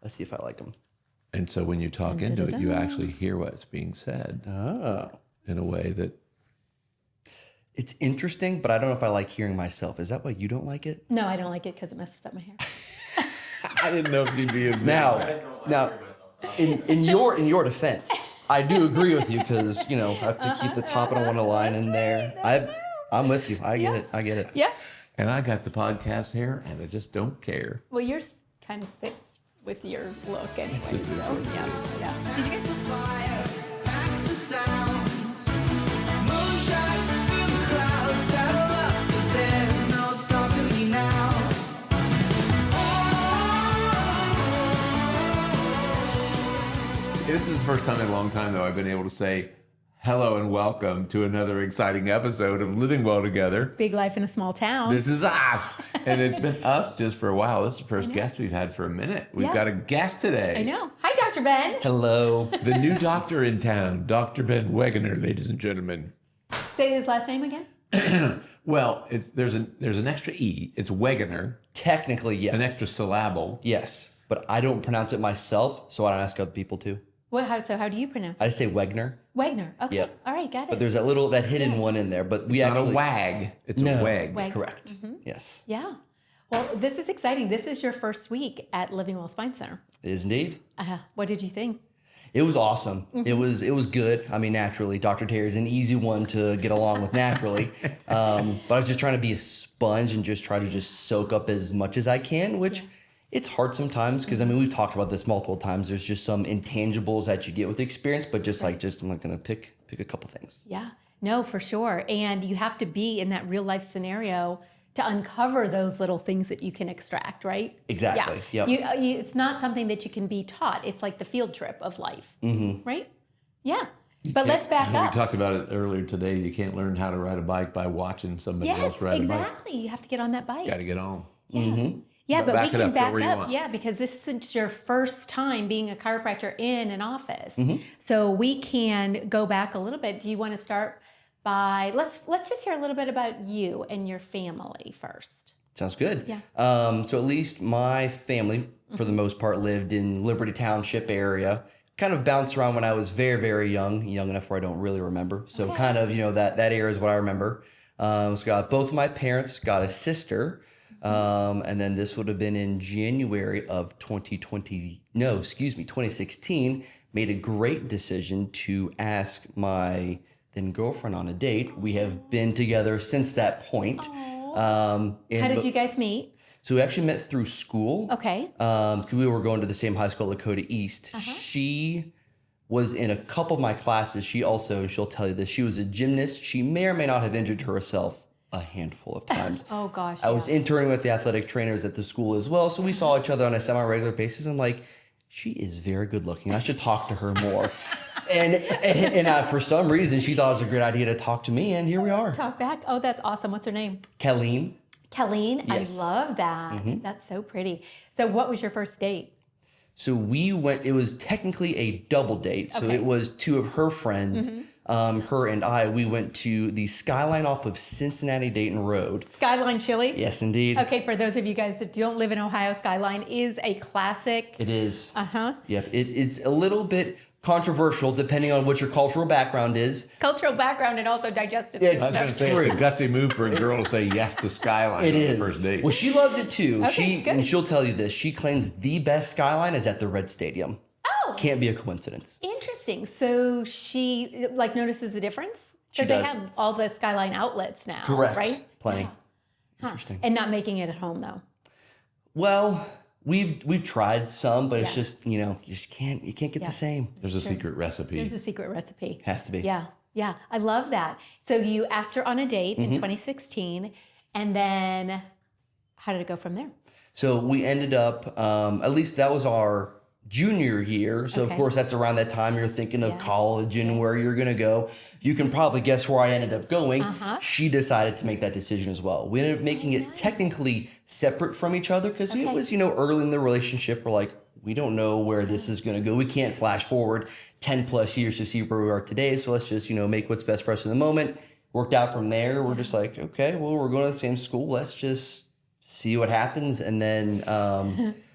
Let's see if I like them. And so when you talk into it, you actually hear what's being said in a way that... It's interesting, but I don't know if I like hearing myself. Is that why you don't like it? No, I don't like it because it messes up my hair. I didn't know if you'd be in Now, in your defense, I do agree with you because, you know, I have to keep the top and I want to line in there. I'm with you. I get it. Yeah. And I got the podcast hair, and I just don't care. Well, yours kind of fits with your look anyway. Just so, is what it yeah. Did you guys... Fire, past the sounds. Moonshine through the clouds. Saddle up, 'cause there's no stopping me now. This is the first time in a long time, though, I've been able to say hello and welcome to another exciting episode of Living Well Together. Big life in a small town. This is us. And it's been us just for a while. This is the first guest we've had for a minute. We've got a guest today. I know. Hi, Dr. Ben. Hello. The new doctor in town, Dr. Ben Wegener, ladies and gentlemen. Say his last name again. Well, there's an extra E. It's Wegener, Technically, yes. an extra syllable. Yes, but I don't pronounce it myself, so I don't ask other people to. How do you pronounce it? I just say Wegener, Wegener. Okay. Yep. All right, got it. but there's that hidden one in there. But we It's not actually a wag. It's No. a weg. Weg. Correct. Yes, Yeah. Well, this is exciting. This is your first week at Living Well Spine Center. it is indeed. What did you think? It was awesome. It was good. I mean, naturally, Dr. Terry is an easy one to get along with naturally. But I was just trying to be a sponge and just try to just soak up as much as I can, which it's hard sometimes because, I mean, we've talked about this multiple times. There's just some intangibles that you get with experience, but I'm not going to pick a couple things. Yeah. No, for sure. And you have to be in that real life scenario to uncover those little things that you can extract, right? Exactly. Yeah. Yep. It's not something that you can be taught. It's like the field trip of life, right? Yeah. But let's back We up. talked about it earlier today. You can't learn how to ride a bike by watching somebody else Yes, ride a bike. exactly. You have to get on that bike. Got to get on. Yeah, but Back we it can up, go back where you up. want. Yeah, because this isn't your first time being a chiropractor in an office. Mm-hmm. So we can go back a little bit. Do you want to start by let's just hear a little bit about you and your family first. Sounds good. Yeah. So at least my family, for the most part, lived in Liberty Township area. Kind of bounced around when I was very, very young enough where I don't really remember. So kind of, that area is what I remember. So got both of my parents, got a sister. And then this would have been in January of 2016, made a great decision to ask my then girlfriend on a date. We have been together since that point. How did you guys meet? So we actually met through school. Okay. Because we were going to the same high school, Lakota East. She was in a couple of my classes. She'll tell you this, she was a gymnast. She may or may not have injured herself a handful of times. Oh gosh. I was interning with the athletic trainers at the school as well. So we saw each other on a semi-regular basis. I'm like, she is very good looking. I should talk to her more. and for some reason, she thought it was a great idea to talk to me. And here we are. Talk back. Oh, that's awesome. What's her name? Colleen. Colleen. Yes. I love that. That's so pretty. So what was your first date? So we went, it was technically a double date. So it was two of her friends, her and I. We went to the Skyline off of Cincinnati Dayton Road. Skyline Chili? Yes, indeed. Okay, for those of you guys that don't live in Ohio, Skyline is a classic. It is. Uh-huh. Yep. It's a little bit controversial depending on what your cultural background is. Cultural background and also digestive I was system. going to say, it's a gutsy move for a girl to say yes to Skyline It on is. the first date. Well, she loves it too. Okay, good. And she'll tell you this. She claims the best Skyline is at the Red Stadium. Oh, Can't be a coincidence. interesting. So she notices a difference? She Because they does. have all the Skyline outlets now, Correct. right? Plenty. Yeah. Huh. Interesting. And not making it at home though. Well, we've tried some, but it's Yeah. just, you just can't get the same. There's a secret recipe. There's a secret recipe. Has to be. Yeah. Yeah. I love that. So you asked her on a date in 2016, and then how did it go from there? So we ended up, at least that was our junior year. So Okay. of course that's around that time you're thinking of Yeah. college and where you're going to go. You can probably guess where I ended up going. She decided to make that decision as well. We ended up making it technically separate from each other because it was, early in the relationship. We're like, we don't know where this is going to go. We can't flash forward 10 plus years to see where we are today. So let's just, make what's best for us in the moment. Worked out from there. We're just like, okay, well, we're going to the same school. Let's just see what happens. And then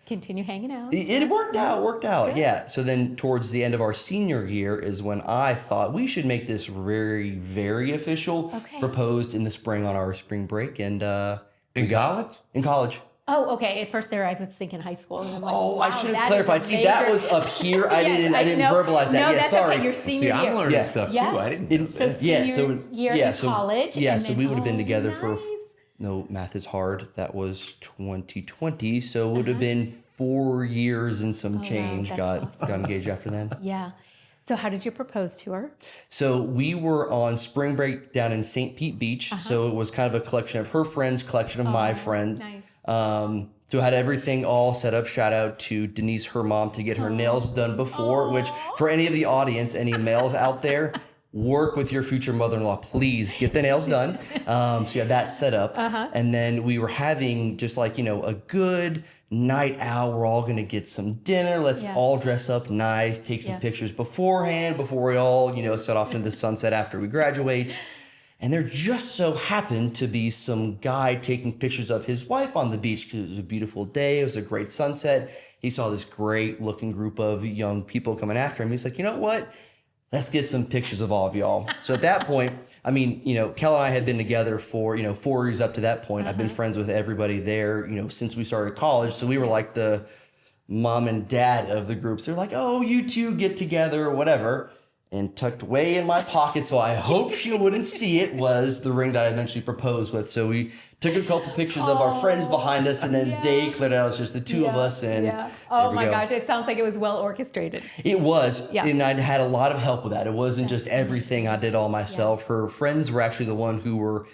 continue hanging out. It worked out. Yeah. So then towards the end of our senior year is when I thought we should make this very, very official. Okay. Proposed in the spring on our spring break. And In college? in college. Oh, okay. At first there, I was thinking high school. And I'm like, Oh, wow, I should have that clarified. is See, that major. was up here. I Yes, didn't know. verbalize that. No, Yeah, that's sorry. okay. Your See, senior I'm year. learning Yeah. stuff Yeah. too. I didn't. So senior year in college. Yeah, and so then- we would have been together for nice. no, math is hard. That was 2020, so it would have Uh-huh. been 4 years and some change. that's Got awesome. got engaged after then. Yeah. So how did you propose to her? So we were on spring break down in St. Pete Beach. So it was kind of a collection of her friends, collection of my friends. nice. So had everything all set up. Shout out to Denise, her mom, to get her nails done before. Which for any of the audience, any males out there, work with your future mother-in-law. Please get the nails done. So you had that set up, and then we were having just like a good night out. We're all gonna get some dinner. Let's Yeah. all dress up nice, take some Yeah. pictures beforehand before we all set off into the sunset after we graduate. And there just so happened to be some guy taking pictures of his wife on the beach because it was a beautiful day. It was a great sunset. He saw this great looking group of young people coming after him. He's like, you know what? Let's get some pictures of all of y'all. So at that point, I mean, Kel and I had been together for, 4 years up to that point. I've been friends with everybody there, since we started college. So we were like the mom and dad of the groups. They're like, oh, you two get together or whatever. And tucked away in my pocket, so I hope she wouldn't see it, was the ring that I eventually proposed with. So we took a couple pictures of our friends behind us, and then they cleared out. It was just the two of us, and Oh there we my go. gosh, it sounds like it was well orchestrated. It was, Yeah. and I had a lot of help with that. It wasn't just everything I did all myself. Her friends were actually the one who were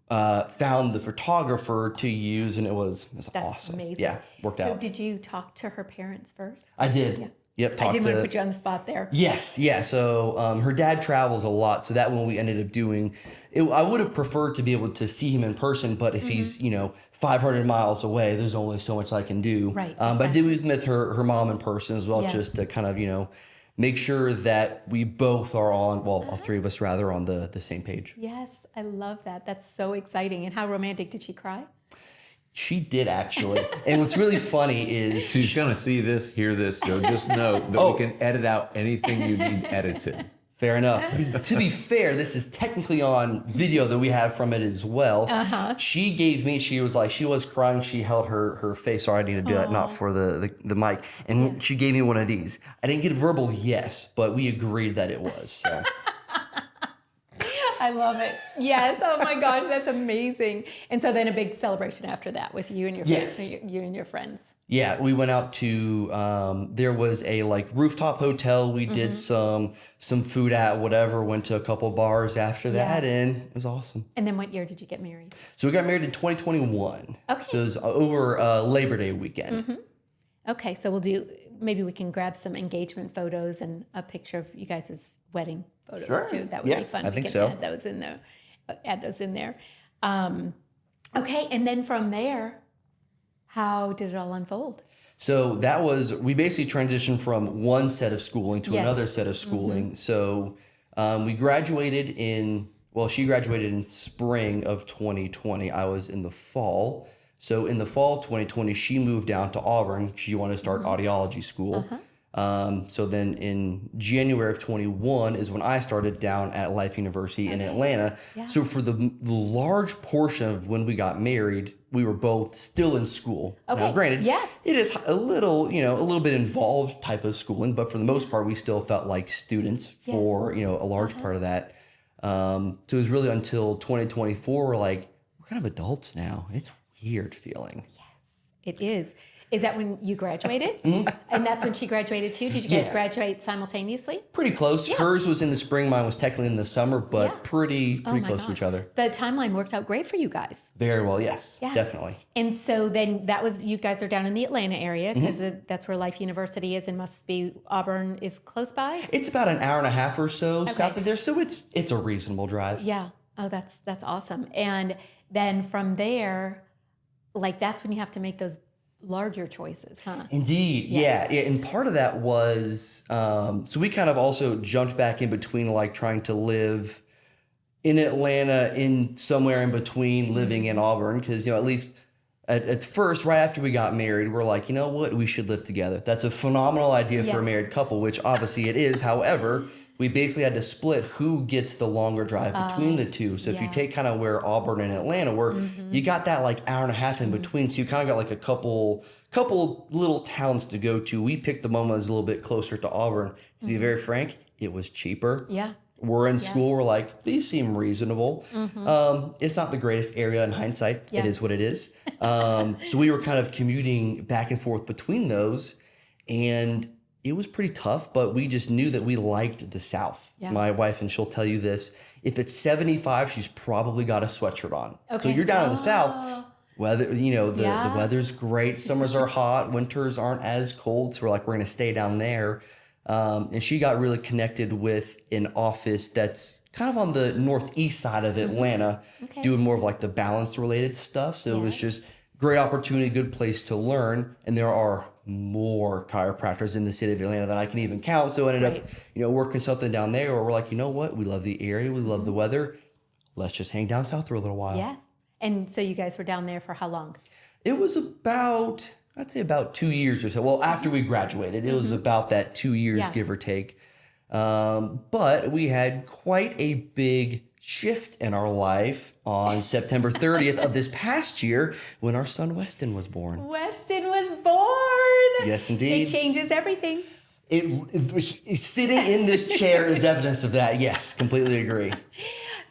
found the photographer to use, and it was That's awesome. amazing. Yeah, worked So out. did you talk to her parents first? I did. Yep, I talked didn't want to to put you on the spot there. Yes, yeah. So her dad travels a lot, so that one we ended up doing. I would have preferred to be able to see him in person, but if he's 500 miles away, there's only so much I can do. Right, But I did meet with her mom in person as well, Yeah. just to kind of make sure that we both are on. Well, all three of us rather on the same page. Yes, I love that. That's so exciting. And how romantic, did she cry? She did actually, and what's really funny is She's going to see this, hear this, so just know that we can edit out anything you need edited. Fair enough. To be fair, this is technically on video that we have from it as well. She gave me, she was crying. She held her face. Sorry, I need to do that, not for the mic. And she gave me one of these. I didn't get a verbal yes, but we agreed that it was. So. I love it. Yes. Oh my gosh, that's amazing. And so then a big celebration after that with you and your Yes. friends, you and your friends. Yeah, we went out to there was a rooftop hotel. We did some food at whatever, went to a couple bars after that, and it was awesome. And then what year did you get married? So we got married in 2021. Okay. So it was over Labor Day weekend. Okay, so maybe we can grab some engagement photos and a picture of you guys' wedding photos Sure. too. That would Yeah, be fun. I We think can so. add those in there. Okay, and then from there, how did it all unfold? So that was, we basically transitioned from one set of schooling to Yes. another set of schooling. So we graduated she graduated in spring of 2020. I was in the fall. So in the fall of 2020, she moved down to Auburn. She wanted to start audiology school. So then in January of 21 is when I started down at Life University in Atlanta. Yeah. So for the large portion of when we got married, we were both still in school. Now, Okay, granted, yes. it is a little bit involved type of schooling, but for the most part, we still felt like students for, a large part of that. So it was really until 2024, we're kind of adults now. It's weird feeling. It is. Is that when you graduated? And that's when she graduated too? Did you guys Yeah. graduate simultaneously? Pretty close. Hers was in the spring, mine was technically in the summer, but Yeah. pretty Oh my close to gosh. each other. The timeline worked out great for you guys. Very well, yes, Yeah. definitely. And so then you guys are down in the Atlanta area because that's where Life University is, and must be Auburn is close by. It's about an hour and a half or so south of there, so it's a reasonable drive. Yeah. Oh, that's awesome. And then from there, that's when you have to make those larger choices, huh? Indeed, yeah. And part of that was, so we kind of also jumped back in between trying to live in Atlanta in somewhere in between living in Auburn, because, at least At first, right after we got married, we're like, you know what? We should live together. That's a phenomenal idea for a Yes. married couple, which obviously it is. However, we basically had to split who gets the longer drive between the two. So if you yeah. take kind of where Auburn and Atlanta were, you got that like hour and a half in between. So you kind of got like a couple little towns to go to. We picked the one that was a little bit closer to Auburn. To be very frank, it was cheaper. Yeah. We're in school. We're like, these seem reasonable. It's not the greatest area in hindsight. Yeah. It is what it is. So we were kind of commuting back and forth between those, and it was pretty tough. But we just knew that we liked the South. Yeah. My wife, and she'll tell you this: if it's 75, she's probably got a sweatshirt on. So Okay. you're down in the South. Weather, the Yeah. weather's great. Summers are hot. Winters aren't as cold. So we're like, we're gonna stay down there. And she got really connected with an office that's kind of on the northeast side of Atlanta, Okay. doing more of like the balance related stuff. So it was just great opportunity, good place to learn. And there are more chiropractors in the city of Atlanta than I can even count. So I ended Right. up, working something down there where we're like, you know what? We love the area. We love the weather. Let's just hang down south for a little while. Yes. And so you guys were down there for how long? It was I'd say about 2 years or so. Well, after we graduated, it was about that 2 years, Yeah. give or take. But we had quite a big shift in our life on September 30th of this past year when our son Weston was born. Weston was born. Yes, indeed. It changes everything. Sitting in this chair is evidence of that. Yes, completely agree.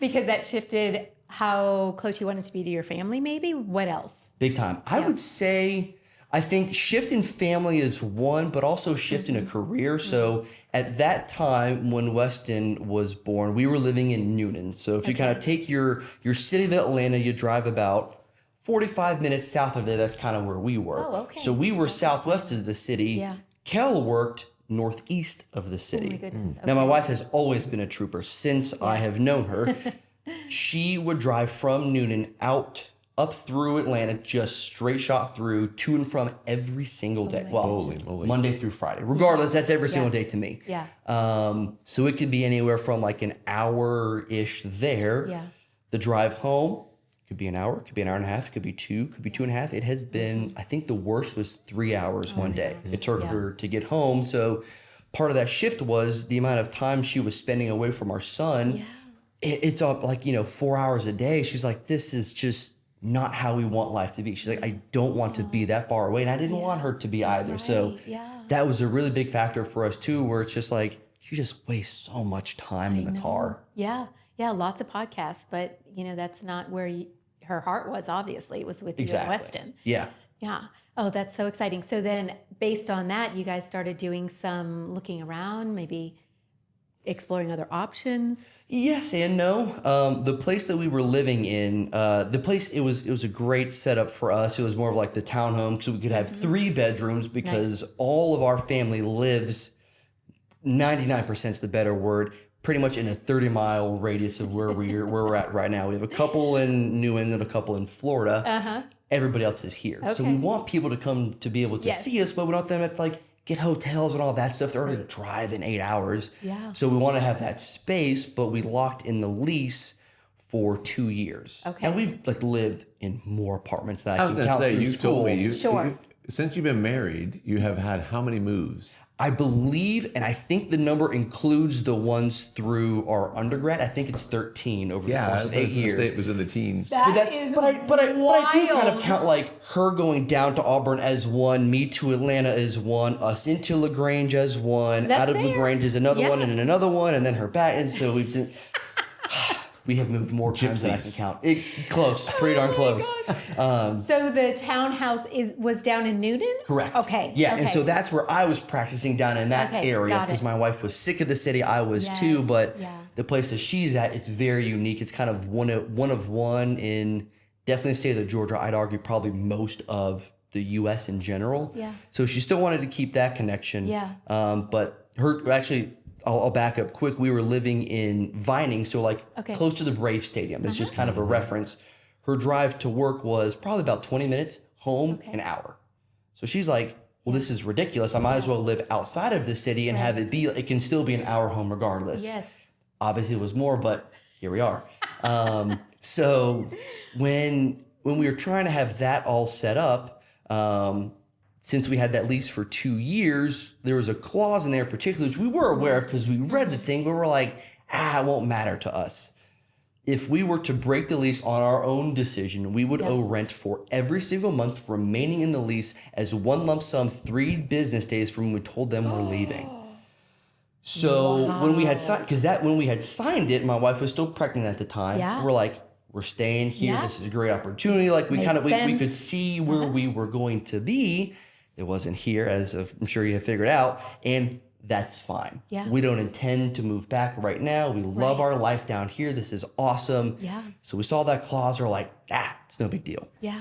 Because that shifted how close you wanted to be to your family, maybe? What else? Big time. I would say, I think shift in family is one, but also shift in a career. So at that time when Weston was born, we were living in Newnan. So if you kind of take your city of Atlanta, you drive about 45 minutes south of there. That's kind of where we were. Oh, okay. So we were southwest of the city. Yeah. Kel worked northeast of the city. Oh my goodness. Now, my wife has always been a trooper since I have known her. She would drive from Newnan up through Atlanta, just straight shot through, to and from every single day. Well, Holy moly. Monday through Friday. Regardless, that's every single day to me. Yeah. So it could be anywhere from like an hour-ish there. Yeah. The drive home could be an hour, could be an hour and a half, it could be two, could be 2.5. It has been, I think the worst was 3 hours one day. It took her to get home. So part of that shift was the amount of time she was spending away from our son. Yeah. It's up like, 4 hours a day. She's like, this is just not how we want life to be. She's like, I don't want to be that far away. And I didn't want her to be either. So Right, yeah. that was a really big factor for us too, where it's just like, she just wastes so much time in the car. Yeah. Yeah. Lots of podcasts, but that's not where her heart was, obviously. It was with you and Weston. Yeah. Yeah. Oh, that's so exciting. So then based on that, you guys started doing some looking around, maybe exploring other options. Yes and no. The place that we were living in, it was a great setup for us. It was more of like the townhome, so we could have 3 bedrooms because all of our family lives, 99% is the better word, pretty much in a 30-mile radius of where we're at right now. We have a couple in New England, a couple in Florida. Uh-huh. Everybody else is here. So Okay. we want people to come to be able to Yes. see us, but we don't want them to have to like get hotels and all that stuff. They're already driving 8 hours. Yeah. So we want to have that space, but we locked in the lease for 2 years. Okay. And we've like lived in more apartments than I I was can going to count say, through you school. told me, Sure. since you've been married, you have had how many moves? I believe, and I think the number includes the ones through our undergrad. I think it's 13 over the Yeah, course I of was 8 going to years. say it was in the teens. That But is I do kind of wild. count like her going down to Auburn as one, me to Atlanta as one, us into LaGrange as one, That's out of fair. LaGrange is another Yeah. one, and another one, and then her back. And so we have moved more times than I can Gypsies. count. Close, pretty darn close. So the townhouse was down in Newnan? Correct. Okay. Yeah, okay. and so that's where I was practicing down in that Okay, area got it. because my wife was sick of the city. I was Yes, too, but yeah. the place that she's at, it's very unique. It's kind of one of one in definitely the state of Georgia. I'd argue probably most of the U.S. in general. Yeah. So she still wanted to keep that connection. Yeah. But her actually. I'll back up quick. We were living in Vining, so like Okay. close to the Brave Stadium. It's just kind of a reference. Her drive to work was probably about 20 minutes, home an hour. So she's like, well, this is ridiculous. I might as well live outside of the city and have it can still be an hour home regardless. Yes. Obviously it was more, but here we are. So when when we were trying to have that all set up, since we had that lease for 2 years, there was a clause in there particularly, which we were aware of because we read the thing, but we're like, it won't matter to us. If we were to break the lease on our own decision, we would owe rent for every single month remaining in the lease as one lump sum 3 business days from when we told them we're leaving. So when we had signed, when we had signed it, my wife was still pregnant at the time. Yeah. We're like, we're staying here. Yeah. This is a great opportunity. Like we Makes kind of we could sense. see where we were going to be. It wasn't here, as I'm sure you have figured out, and that's fine. Yeah. We don't intend to move back right now. We love our life down here. This is awesome. Yeah. So we saw that clause. We're like, it's no big deal. Yeah.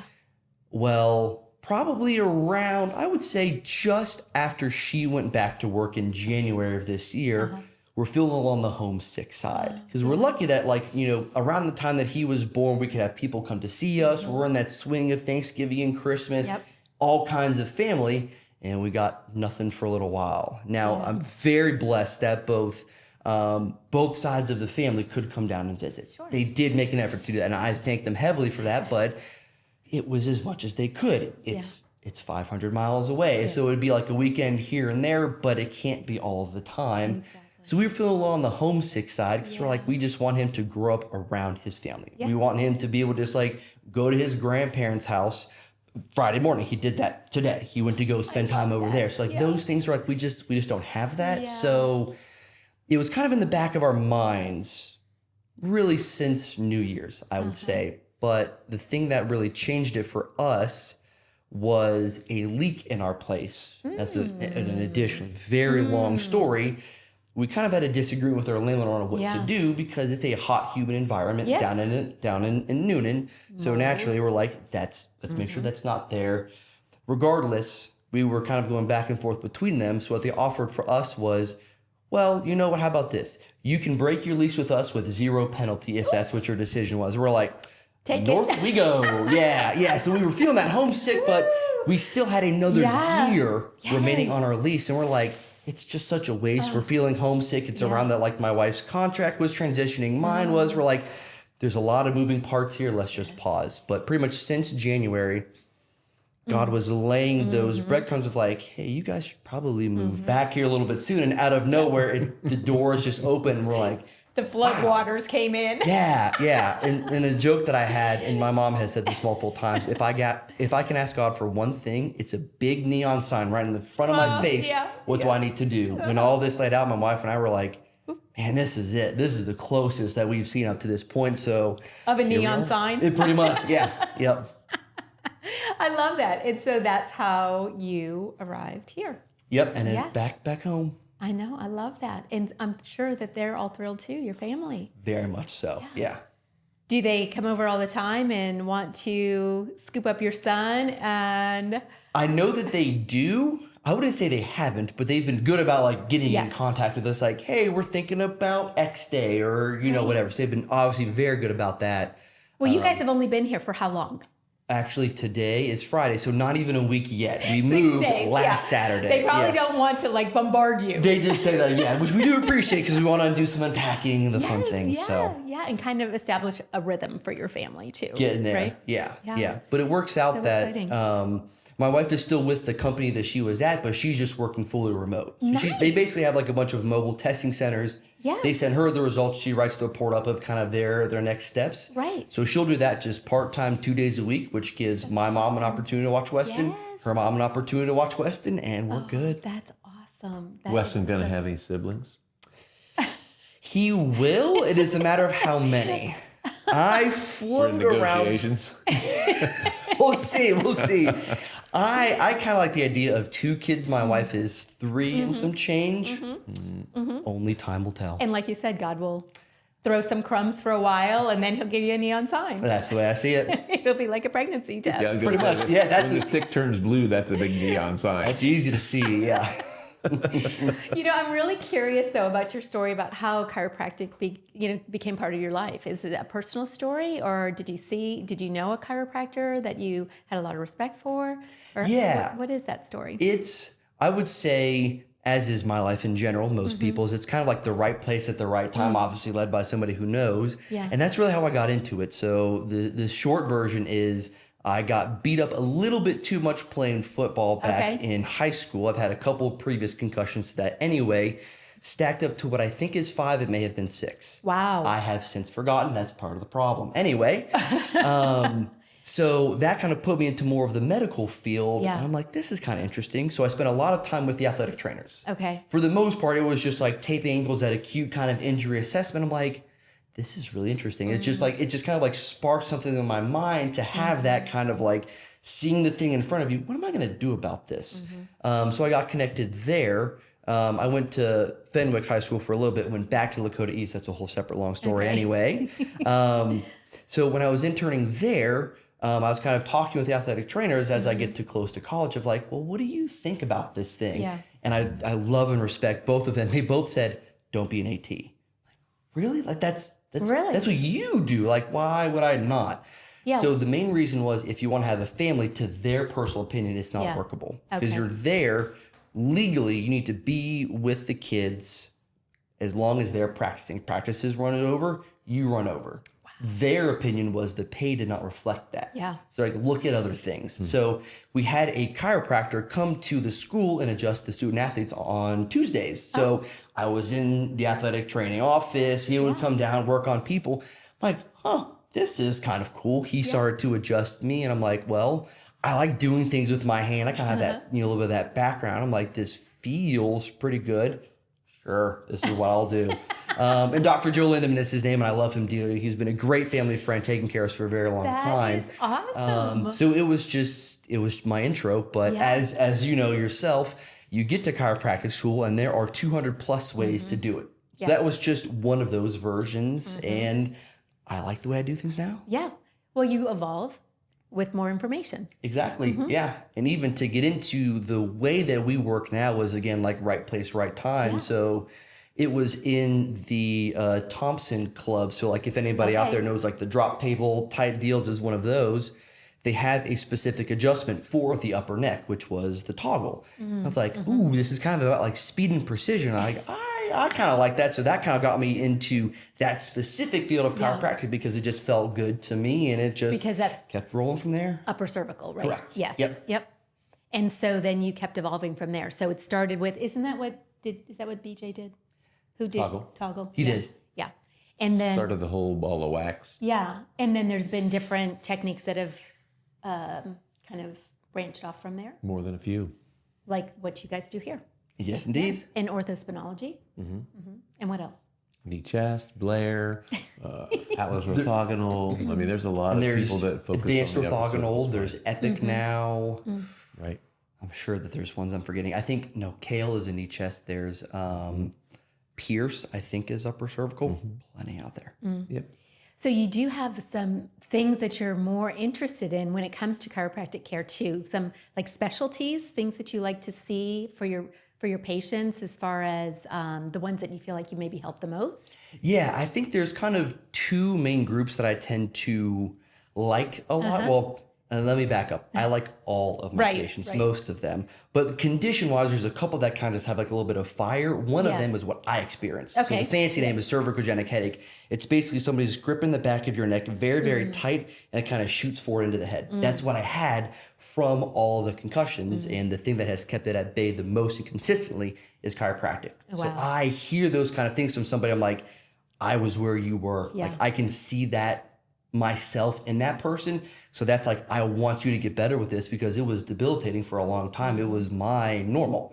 Well, probably around, I would say just after she went back to work in January of this year, we're feeling on the homesick side. Because we're lucky that, around the time that he was born, we could have people come to see us. We're in that swing of Thanksgiving and Christmas, all kinds of family, and we got nothing for a little while. Now, I'm very blessed that both sides of the family could come down and visit. Sure. They did make an effort to do that, and I thank them heavily for that, but it was as much as they could. It's 500 miles away, so it would be like a weekend here and there, but it can't be all of the time. Exactly. So we were feeling a little on the homesick side because we're like, we just want him to grow up around his family. Yes. We want him to be able to just go to his grandparents' house Friday morning. He did that today. He went to go spend time over there. So those things are we just don't have that. Yeah. So it was kind of in the back of our minds really since New Year's, I would say. But the thing that really changed it for us was a leak in our place. That's an additional very long story. We kind of had a disagreement with our landlord on what to do because it's a hot, humid environment down in Noonan. So naturally, we're like, let's make sure that's not there. Regardless, we were kind of going back and forth between them. So what they offered for us was, well, you know what? How about this? You can break your lease with us with 0 penalty if that's what your decision was. We're like, north we go. Yeah. So we were feeling that homesick, but we still had another year remaining on our lease, and we're like, it's just such a waste. We're feeling homesick. It's around that, like my wife's contract was transitioning. Mine was. We're like, there's a lot of moving parts here. Let's just pause. But pretty much since January, God was laying those breadcrumbs of like, hey, you guys should probably move back here a little bit soon. And out of nowhere, the doors just open. And we're like, the flood waters came in. Yeah. And a joke that I had, and my mom has said this multiple times, if I can ask God for one thing, it's a big neon sign right in the front of my face. What do I need to do? When all this laid out, my wife and I were like, man, this is it. This is the closest that we've seen up to this point. So of a neon sign? It pretty much, Yep. I love that. And so that's how you arrived here. Yep, and then back home. I know. I love that. And I'm sure that they're all thrilled too, your family. Very much so. Yeah. Do they come over all the time and want to scoop up your son? And I know that they do. I wouldn't say they haven't, but they've been good about getting in contact with us. Like, hey, we're thinking about X day or, whatever. So they've been obviously very good about that. Well, you guys have only been here for how long? Actually, today is Friday, so not even a week yet. We moved last Saturday. They probably don't want to bombard you. They did say that, which we do appreciate because we want to do some unpacking and the fun things. And kind of establish a rhythm for your family too. Get in there, right? Yeah. But it works out that my wife is still with the company that she was at, but she's just working fully remote. So they basically have a bunch of mobile testing centers. Yeah. They send her the results. She writes the report up of kind of their next steps. Right. So she'll do that just part-time 2 days a week, which gives my mom an opportunity to watch Weston, her mom an opportunity to watch Weston, and we're good. That's awesome. Weston going to have any siblings? He will. It is a matter of how many. I float around. We'll see. I kind of like the idea of 2 kids. My wife is 3 and some change. Only time will tell. And like you said, God will throw some crumbs for a while, and then he'll give you a neon sign. That's the way I see it. It'll be like a pregnancy test. Yeah, pretty much. Yeah, that's when the stick turns blue. That's a big neon sign. That's easy to see. Yeah. I'm really curious though about your story about how chiropractic became part of your life. Is it a personal story, or did you know a chiropractor that you had a lot of respect for? Or what is that story? I would say, as is my life in general, most people's, it's kind of like the right place at the right time, obviously led by somebody who knows. Yeah. And that's really how I got into it. So the short version is I got beat up a little bit too much playing football back in high school. I've had a couple previous concussions to that anyway, stacked up to what I think is 5. It may have been 6. Wow. I have since forgotten. That's part of the problem. Anyway, so that kind of put me into more of the medical field. Yeah. And I'm like, this is kind of interesting. So I spent a lot of time with the athletic trainers. Okay. For the most part, it was just like taping ankles at acute kind of injury assessment. I'm like, this is really interesting. It's just like, it just kind of like sparked something in my mind to have that kind of like seeing the thing in front of you. What am I going to do about this? So I got connected there. I went to Fenwick High School for a little bit, went back to Lakota East. That's a whole separate long story anyway. So when I was interning there, I was kind of talking with the athletic trainers as I get too close to college of like, well, what do you think about this thing? Yeah. And I love and respect both of them. They both said, don't be an AT. Like, really? Like that's Really? that's what you do. Like, why would I not? Yeah. So the main reason was if you want to have a family, to their personal opinion, it's not workable. Because Okay. you're there legally, you need to be with the kids as long as they're practicing. Practices running over, you run over. Their opinion was the pay did not reflect that. Yeah. So like look at other things. So we had a chiropractor come to the school and adjust the student athletes on Tuesdays. So I was in the athletic training office. He would come down, work on people. I'm like, huh, this is kind of cool. He started to adjust me and I'm like, well, I like doing things with my hand. I kind of have that, a little bit of that background. I'm like, this feels pretty good. Sure, this is what I'll do. And Dr. Joe Lindemann is his name, and I love him dearly. He's been a great family friend, taking care of us for a very long time. That is awesome. So it was my intro. But as you know yourself, you get to chiropractic school, and there are 200 plus ways to do it. So that was just one of those versions, and I like the way I do things now. Yeah. Well, you evolve with more information. Exactly. Yeah. And even to get into the way that we work now was, again, like right place, right time. So it was in the Thompson Club. So like if anybody out there knows like the drop table type deals is one of those, they have a specific adjustment for the upper neck, which was the toggle. I was like, ooh, this is kind of about like speed and precision. I kind of like that. So that kind of got me into that specific field of chiropractic because it just felt good to me and it just Because that's kept rolling from there. upper cervical, right? Correct. Yes. Yep. And so then you kept evolving from there. So it started with, is that what BJ did? Who did Toggle? He did. Yeah. And then Started the whole ball of wax. yeah. And then there's been different techniques that have kind of branched off from there, More than a few. like what you guys do here. Yes, indeed. And orthospinology. And what else? Knee chest, Blair, Atlas orthogonal. I mean, there's a lot And of there's people that focus advanced on the upper orthogonal. cervical There's Epic now. right? I'm sure that there's ones I'm forgetting. I think Kale is a knee chest. There's Pierce, I think, is upper cervical. Plenty out there. Yep. So you do have some things that you're more interested in when it comes to chiropractic care too. Some like specialties, things that you like to see for your patients as far as the ones that you feel like you maybe help the most? Yeah, I think there's kind of 2 main groups that I tend to like a lot. Well, let me back up. I like all of my patients, most of them. But condition-wise, there's a couple that kind of just have like a little bit of fire. One of them is what I experienced. So the fancy name is cervicogenic headache. It's basically somebody's gripping the back of your neck very, very tight, and it kind of shoots forward into the head. That's what I had from all the concussions, and the thing that has kept it at bay the most and consistently is chiropractic. So I hear those kind of things from somebody. I'm like, I was where you were. Like I can see that myself in that person. So that's like, I want you to get better with this because it was debilitating for a long time. It was my normal.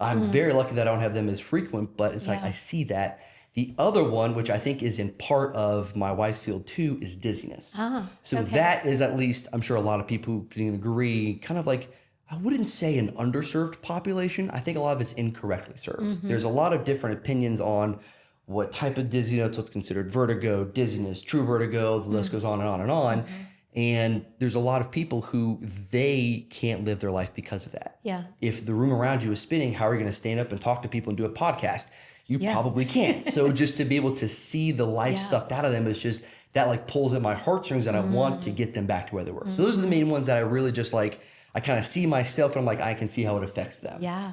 I'm very lucky that I don't have them as frequent, but it's like, I see that. The other one, which I think is in part of my wife's field too, is dizziness. So that is, at least, I'm sure a lot of people who can agree, kind of like, I wouldn't say an underserved population. I think a lot of it's incorrectly served. There's a lot of different opinions on what type of dizziness, what's considered vertigo, dizziness, true vertigo, the list goes on and on and on. And there's a lot of people who they can't live their life because of that. Yeah. If the room around you is spinning, how are you going to stand up and talk to people and do a podcast? You probably can't. So just to be able to see the life sucked out of them is just, that like pulls at my heartstrings, and I want to get them back to where they were. So those are the main ones that I really just like, I kind of see myself and I'm like, I can see how it affects them. Yeah.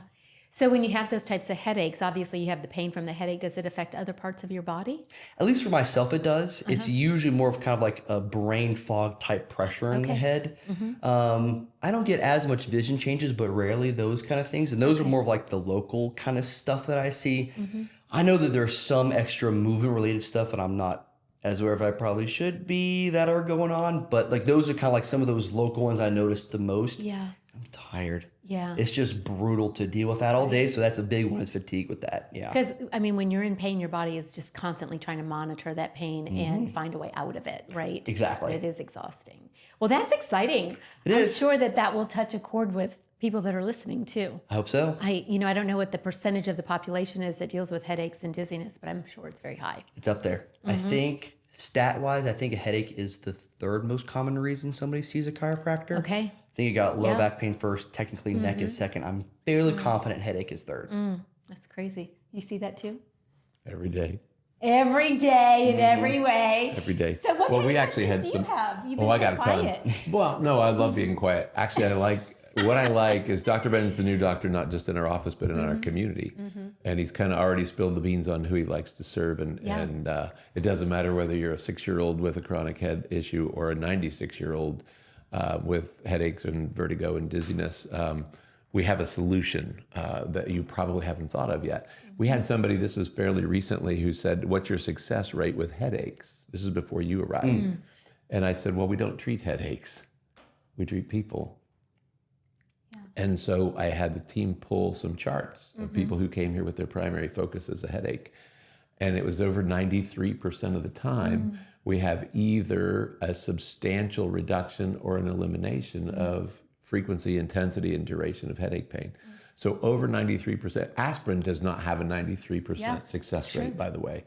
So when you have those types of headaches, obviously you have the pain from the headache. Does it affect other parts of your body? At least for myself, it does. It's usually more of kind of like a brain fog type pressure in the head. I don't get as much vision changes, but rarely those kind of things. And those are more of like the local kind of stuff that I see. I know that there's some extra movement related stuff that I'm not as aware of I probably should be that are going on. But like those are kind of like some of those local ones I noticed the most. Yeah. I'm tired. Yeah. It's just brutal to deal with that all day. So that's a big one, is fatigue with that. Yeah. Because, I mean, when you're in pain, your body is just constantly trying to monitor that pain and find a way out of it, right? Exactly. It is exhausting. Well, that's exciting. I'm sure that will touch a chord with people that are listening too. I hope so. I don't know what the percentage of the population is that deals with headaches and dizziness, but I'm sure it's very high. It's up there. I think stat-wise, I think a headache is the third most common reason somebody sees a chiropractor. Okay. I think you got low back pain first, technically neck is second. I'm fairly confident headache is third. That's crazy. You see that too? Every day. Every day in every way. Every day. So what kind we of actually had questions do you have? You've been I so got a ton. quiet. Well, no, I love being quiet. Actually, what I like is Dr. Ben's the new doctor, not just in our office, but in our community. And he's kind of already spilled the beans on who he likes to serve. And it doesn't matter whether you're a 6-year-old with a chronic head issue or a 96-year-old with headaches and vertigo and dizziness. We have a solution that you probably haven't thought of yet. We had somebody, this is fairly recently, who said, what's your success rate with headaches? This is before you arrived. And I said, well, we don't treat headaches. We treat people. And so I had the team pull some charts of people who came here with their primary focus as a headache. And it was over 93% of the time, we have either a substantial reduction or an elimination of frequency, intensity, and duration of headache pain. So over 93%. Aspirin does not have a 93% success rate, by the way.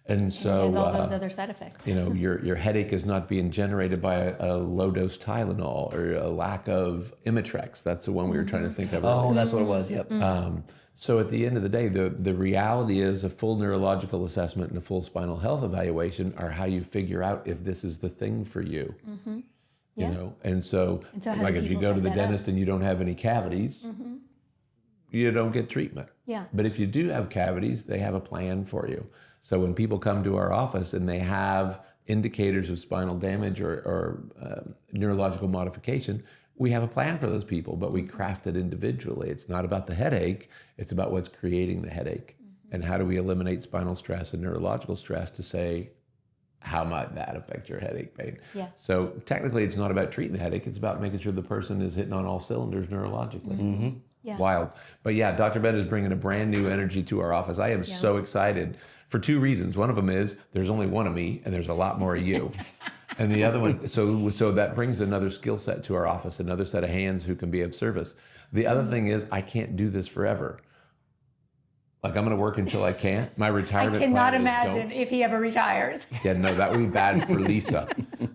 And so it has all those other side effects. your headache is not being generated by a low dose Tylenol or a lack of Imitrex. That's the one we were trying to think of earlier. Oh, that's what it was. Yep. So at the end of the day, the reality is a full neurological assessment and a full spinal health evaluation are how you figure out if this is the thing for you. You know, and so how like do if you people go to set the that up? dentist and you don't have any cavities, you don't get treatment. Yeah. But if you do have cavities, they have a plan for you. So when people come to our office and they have indicators of spinal damage or neurological modification, we have a plan for those people, but we craft it individually. It's not about the headache, it's about what's creating the headache. And how do we eliminate spinal stress and neurological stress to say, how might that affect your headache pain? Yeah. So technically it's not about treating the headache, it's about making sure the person is hitting on all cylinders neurologically. Yeah. Wild. But yeah, Dr. Ben is bringing a brand new energy to our office. I am so excited for 2 reasons. One of them is there's only one of me and there's a lot more of you. And the other one, so that brings another skill set to our office, another set of hands who can be of service. The other thing is I can't do this forever. Like I'm going to work until I can't. My retirement I cannot plan is imagine if he ever retires. Yeah, no, that would be bad for Lisa.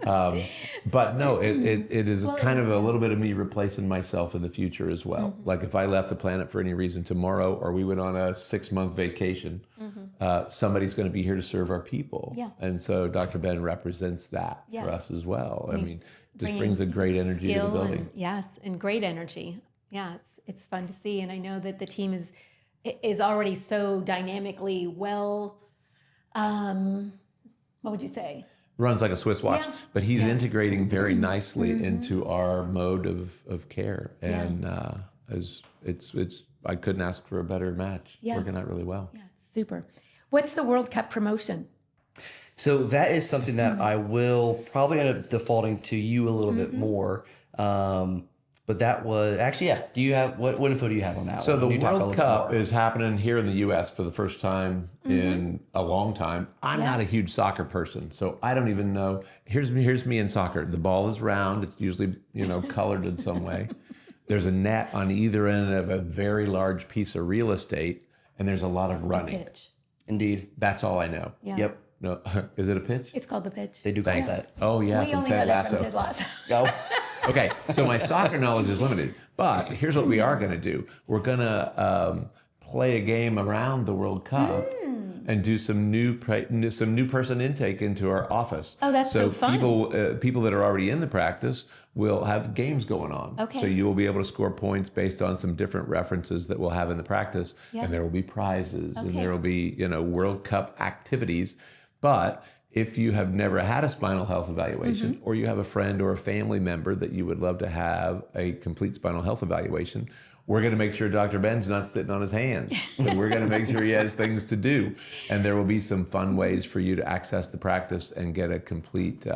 But no, it is kind of a little bit of me replacing myself in the future as well. Like if I left the planet for any reason tomorrow, or we went on a 6-month vacation, somebody's going to be here to serve our people. Yeah. And so Dr. Ben represents that for us as well. I mean, just brings a great energy to the building. And great energy. Yeah, it's fun to see. And I know that the team is already so dynamically well, what would you say? Runs like a Swiss watch, but he's integrating very nicely Mm-hmm. into our mode of care. And I couldn't ask for a better match. Yeah. Working out really well. Yeah, super. What's the World Cup promotion? So that is something that I will probably end up defaulting to you a little bit more. But that was actually, do you have what info do you have on that? So one? the Can you talk a World little Cup bit more? is happening here in the U.S. for the first time in a long time. I'm not a huge soccer person, so I don't even know. Here's me in soccer. The ball is round. It's usually colored in some way. There's a net on either end of a very large piece of real estate, and there's a lot of running. Pitch. Indeed. That's all I know. Yeah. Yep. No, is it a pitch? It's called the pitch. They do call it that. Oh yeah, We from only know Ted that from Lasso. Ted Lasso. Go. Okay, so my soccer knowledge is limited, but here's what we are going to do. We're going to play a game around the World Cup and do some new person intake into our office. Oh, that's so fun. People that are already in the practice will have games going on. Okay. So you will be able to score points based on some different references that we'll have in the practice, Yeah. and there will be prizes, and Okay. there will be World Cup activities. But if you have never had a spinal health evaluation, or you have a friend or a family member that you would love to have a complete spinal health evaluation, we're going to make sure Dr. Ben's not sitting on his hands. So we're going to make sure he has things to do. And there will be some fun ways for you to access the practice and get a complete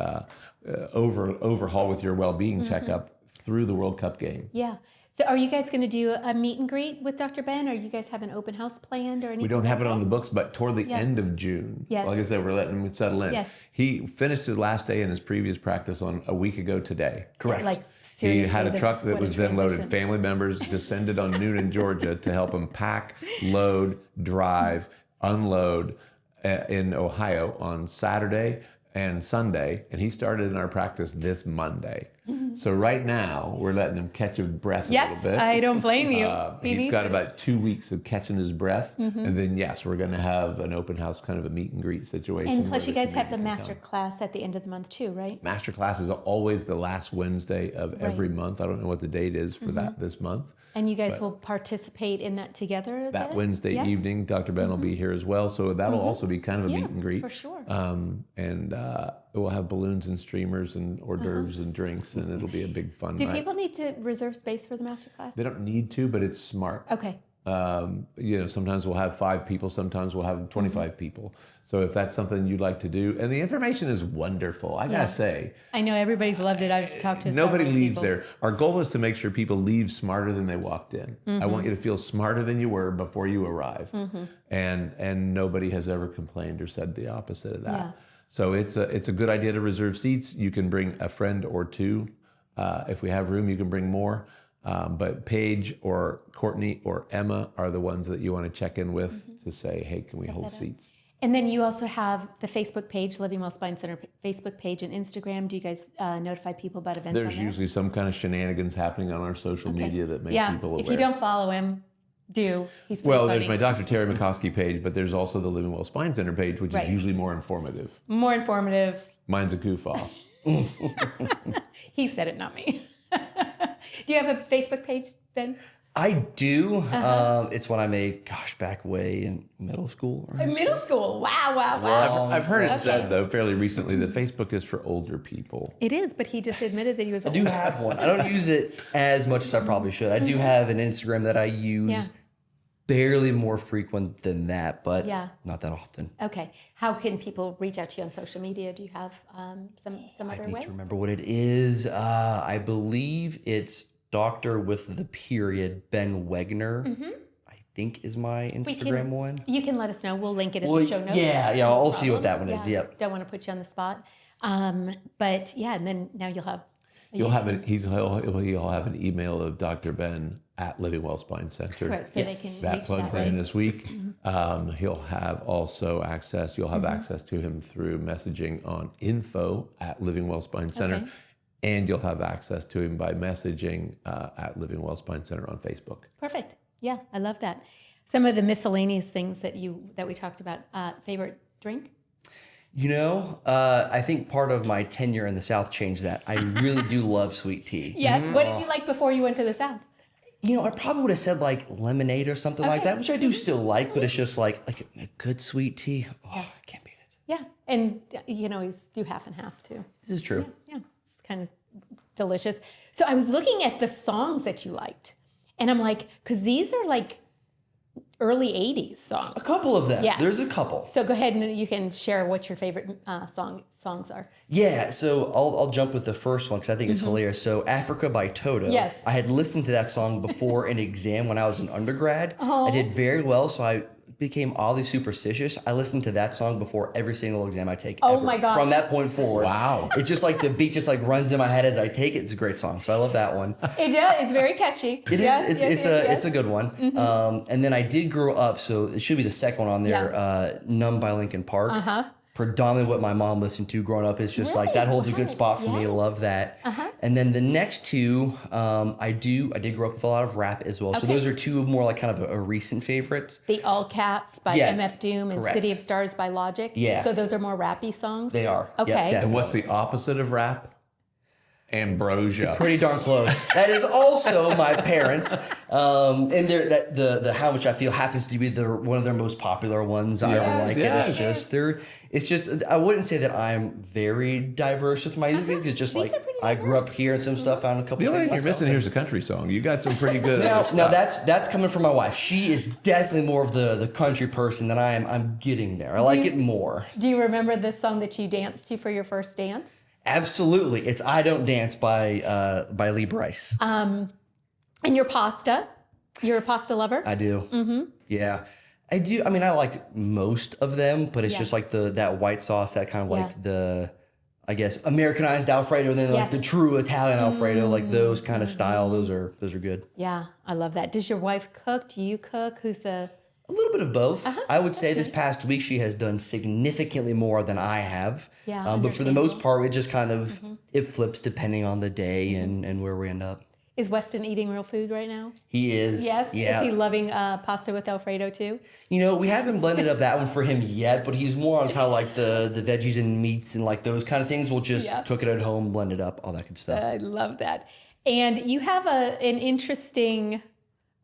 overhaul with your well-being checkup through the World Cup game. Yeah. So are you guys going to do a meet and greet with Dr. Ben, or you guys have an open house planned or anything? We don't have it like on the that? books, but toward the end of June, Yes. like I said, we're letting him settle in. Yes. He finished his last day in his previous practice on a week ago today. Correct. Like, He seriously, had a this truck is that what a was then loaded. transition. Family members descended on Noonan, Georgia to help him pack, load, drive, unload in Ohio on Saturday and Sunday. And he started in our practice this Monday. So right now, we're letting him catch his breath a Yes, little bit. I don't blame you. He He's needs got it. about 2 weeks of catching his breath. And then, yes, we're going to have an open house, kind of a meet and greet situation. And plus, where you the guys have the community can master come. class at the end of the month too, right? Master class is always the last Wednesday of every month. I don't know what the date is for that this month. And you guys will participate in that together. That then? Wednesday Yeah. evening, Dr. Ben will be here as well. So that'll also be kind of a Yeah, meet and greet. for sure. And we'll have balloons and streamers and hors d'oeuvres and drinks, and it'll be a big fun Do night. people need to reserve space for the master class? They don't need to, but it's smart. Okay. Sometimes we'll have 5 people, sometimes we'll have 25 people. So if that's something you'd like to do, and the information is wonderful, I gotta say, I know everybody's loved it. I've talked to nobody several leaves people. there. Our goal is to make sure people leave smarter than they walked in. I want you to feel smarter than you were before you arrived. And nobody has ever complained or said the opposite of that. Yeah. So it's a good idea to reserve seats. You can bring a friend or two. If we have room, you can bring more. But Paige or Courtney or Emma are the ones that you want to check in with to say, hey, can we hold seats? And then you also have the Facebook page, Living Well Spine Center Facebook page, and Instagram. Do you guys notify people about events There's on there? usually some kind of shenanigans happening on our social media that make people aware. If you don't follow him, do. He's pretty Well, funny. there's my Dr. Terry McCoskey page, but there's also the Living Well Spine Center page, which Right. is usually more informative. More informative. Mine's a goof off. He said it, not me. Do you have a Facebook page, Ben? I do. It's when I made, back way in middle school. Or high school. Middle school. Wow. I've heard it said, though, fairly recently that Facebook is for older people. It is, but he just admitted that he was I do older. have one. I don't use it as much as I probably should. I do have an Instagram that I use Yeah. barely more frequent than that, but Yeah. not that often. Okay. How can people reach out to you on social media? Do you have some I other need way? to remember what it is. I believe it's Doctor with the period, Ben Wegener, I think is my Instagram one. You can let us know. We'll link it in Well, the show notes. yeah, No I'll see what problem. that one is. Yeah. Yep. Don't want to put you on the spot. But yeah, and then now you'll have. He'll have an email of Dr. Ben at Living Well Spine Center. Right, so Yes. they can That reach plugs that way. in this week. He'll have also access. You'll have access to him through messaging on info at Living Well Spine Center, Okay. and you'll have access to him by messaging at Living Well Spine Center on Facebook. Perfect. Yeah, I love that. Some of the miscellaneous things that we talked about. Favorite drink? I think part of my tenure in the South changed that. I really do love sweet tea. Yes. What did you like before you went to the South? I probably would have said like lemonade or something like Okay. that, which I do still like, but it's just like a good sweet tea. Oh, I can't beat it. Yeah, and he's do half and half too. This is true. Yeah, it's kind of delicious. So I was looking at the songs that you liked, and I'm like, because these are like early '80s songs. A couple of them. Yeah. There's a couple. So go ahead and you can share what your favorite songs are. Yeah, so I'll jump with the first one because I think it's hilarious. So Africa by Toto. Yes. I had listened to that song before an exam when I was an undergrad. Oh. I did very well, so I became oddly superstitious. I listened to that song before every single exam I take. Oh ever. my gosh. From that point forward. Wow. It's just like the beat just like runs in my head as I take it. It's a great song. So I love that one. It's very catchy. It is. Yes, It's a good one. And then I did grow up, so it should be the second one on there. Numb by Linkin Park. predominantly what my mom listened to growing up. It's just like that holds a good spot for me. I love that. And then the next two, I did grow up with a lot of rap as well. So those are two more like kind of a recent favorites. The All Caps by MF Doom and City of Stars by Logic. Yeah. So those are more rappy songs? They are. Okay. Yep, And what's the opposite of rap? Ambrosia. pretty darn close. That is also my parents, and the How Much I Feel happens to be one of their most popular ones. I don't like it. It's just I wouldn't say that I'm very diverse with my music. It's just These like are pretty I grew up diverse. hearing some stuff, found a couple. The only thing things you're missing myself. here is a country song. You got some pretty good. Now stuff. that's coming from my wife. She is definitely more of the country person than I am. I'm getting there. I like it more. Do you remember the song that you danced to for your first dance? Absolutely, it's "I Don't Dance" by Lee Brice. And your pasta? You're a pasta lover? I do. Mm-hmm. Yeah, I do. I mean, I like most of them, but it's just like that white sauce, that kind of like the, I guess, Americanized Alfredo, and then like the true Italian Alfredo, like those kind of style. Those are good. Yeah, I love that. Does your wife cook? Do you cook? Who's the... A little bit of both. I would say this past week she has done significantly more than I have. Yeah, but for the most part, it just kind of it flips depending on the day and where we end up. Is Weston eating real food right now? He is. Yes? Yeah. Is he loving pasta with Alfredo too? You know, we haven't blended up that one for him yet, but he's more on kind of like the veggies and meats and like those kind of things. We'll just cook it at home, blend it up, all that good stuff. I love that. And you have an interesting,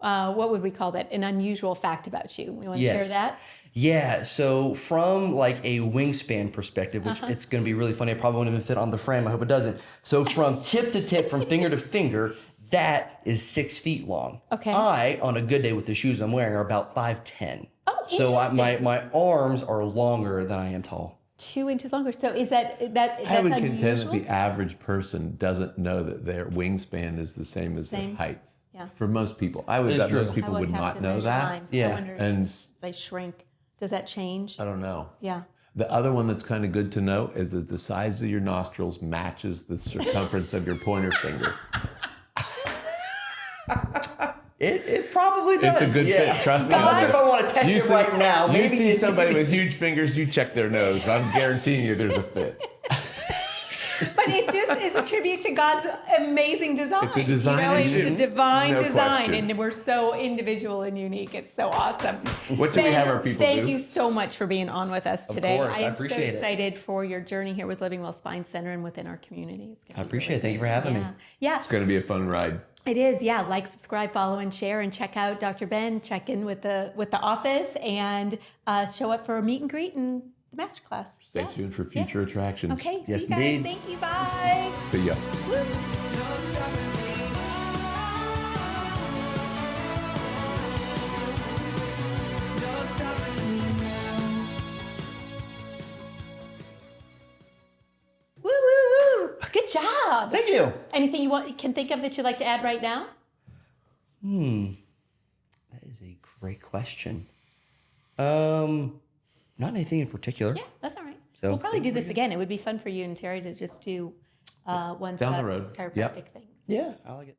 what would we call that? An unusual fact about you. We want to share that? Yeah, so from like a wingspan perspective, which it's going to be really funny. It probably won't even fit on the frame. I hope it doesn't. So from tip to tip, from finger to finger, that is 6 feet long. Okay. I, on a good day with the shoes I'm wearing, are about 5'10". Oh, so interesting. my arms are longer than I am tall. 2 inches longer. So is that's I would contend that unusual? the average person doesn't know that their wingspan is the same as their height. Yeah. For most people, I would It's bet true. most people I would have not to know measure that. mine. Yeah. I wonder And if they shrink. Does that change? I don't know. Yeah. The other one that's kind of good to know is that the size of your nostrils matches the circumference of your pointer finger. It probably does. It's a good fit. Trust me. I'm not sure if I want to test You it see- right now. You Maybe see somebody with huge fingers, you check their nose. I'm guaranteeing you there's a fit. But it just is a tribute to God's amazing design. It's a design You know, it's issue. the divine No design, question. and we're so individual and unique. It's so awesome. What do we Ben, have our people thank do? you so much for being on with us today. course, I am so appreciate it. excited for your journey here with Living Well Spine Center and within our community. I appreciate it. Thank you for having me. Yeah, It's going to be a fun ride. it is. Yeah, like, subscribe, follow, and share, and check out Dr. Ben. Check in with the office and show up for a meet and greet and the masterclass. Stay tuned for future attractions. Okay, Yes, see you guys. indeed. Thank you. Bye. See ya. Woo, woo, woo. Good job. Thank you. Anything you can think of that you'd like to add right now? That is a great question. Not anything in particular. Yeah, that's all right. So, we'll probably do this again. It would be fun for you and Terry to just do ones Down the about road. chiropractic Yep. things. Yeah, I like it.